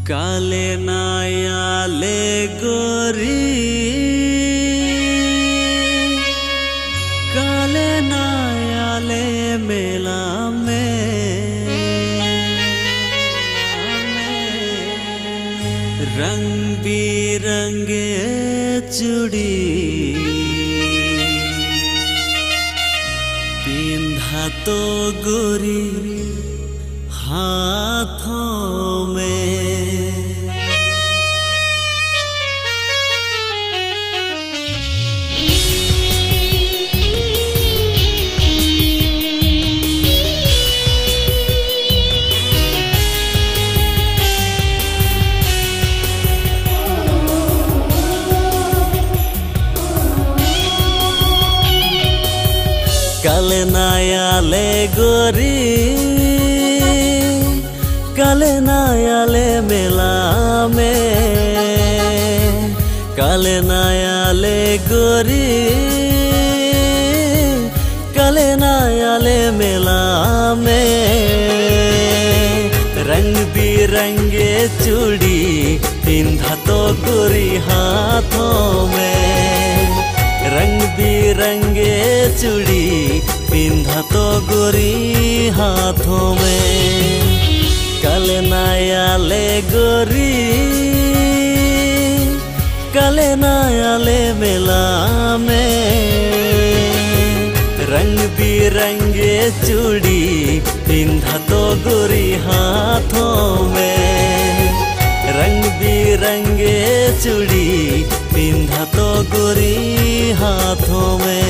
काले नायाले गोरी काले नायाले मेला में रंग बिरंगे चूड़ी पिंधा तो गोरी हाथों में काले नायाले गोरी काले नायाले मेला में काले नायाले गोरी काले नायाले मेला में रंग बिरंगे चूड़ी पिंधा तो गोरी हाथों में रंग बिरंगे चूड़ी पिंधा तो गोरी हाथों में काले नायाले गोरी काले नायाले मेला में रंग बिरंगे चूड़ी पिंधा तो गोरी हाथों में रंग बिरंगे चूड़ी पिंधा तो गोरी हाथों में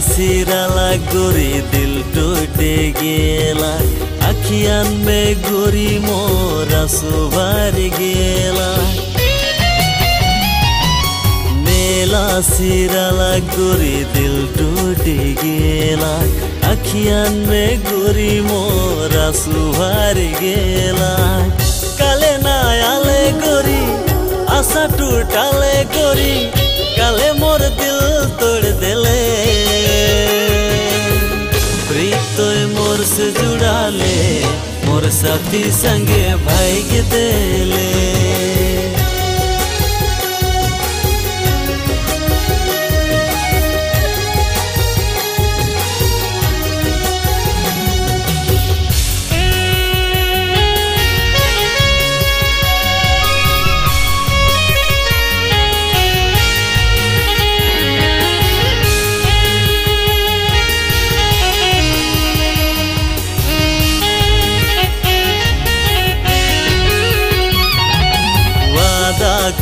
सिराला गोरी दिल टूटे गेला अखियान में गोरी मोरा सुबार गेला मेला सिराला गोरी दिल टूटे गेला अखियान में गोरी मोरा सुबार गेला काले नायाले गोरी आशा टूटाले गोरी काले मोर दिल तोड़ देले प्रीतोय मोर से जुड़ा ले मोर साथी संगे भाई देले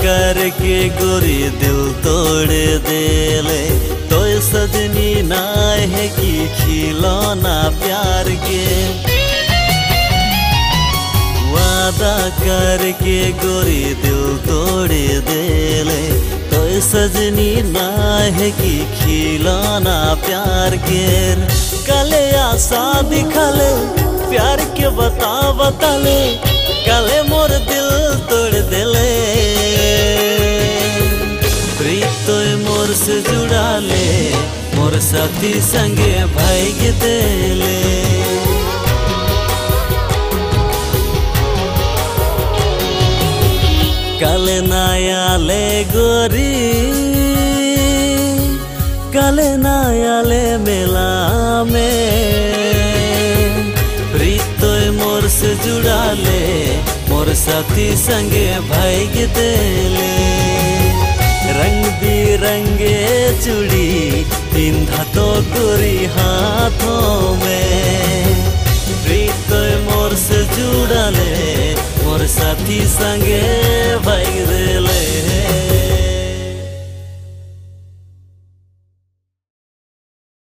करके गोरी दिल तोड़ देले तो सजनी ना है कि खिलौना प्यार के वादा करके गोरी दिल तोड़ देले तो सजनी ना है कि खिलौना प्यार के कले आशा दिखले प्यार के बताले काले मोर दिल तोड़ देले प्रीतोय मोर से जुड़ा ले मोर साथी संगे भाई देले काले नायाले गोरी काले नायाले मेला में प्रीतोय मोर से जुड़ा ले मोर साथी संगे भाई देले रंग बिरंगे चूड़ी पिंधा तो गोरी हाथ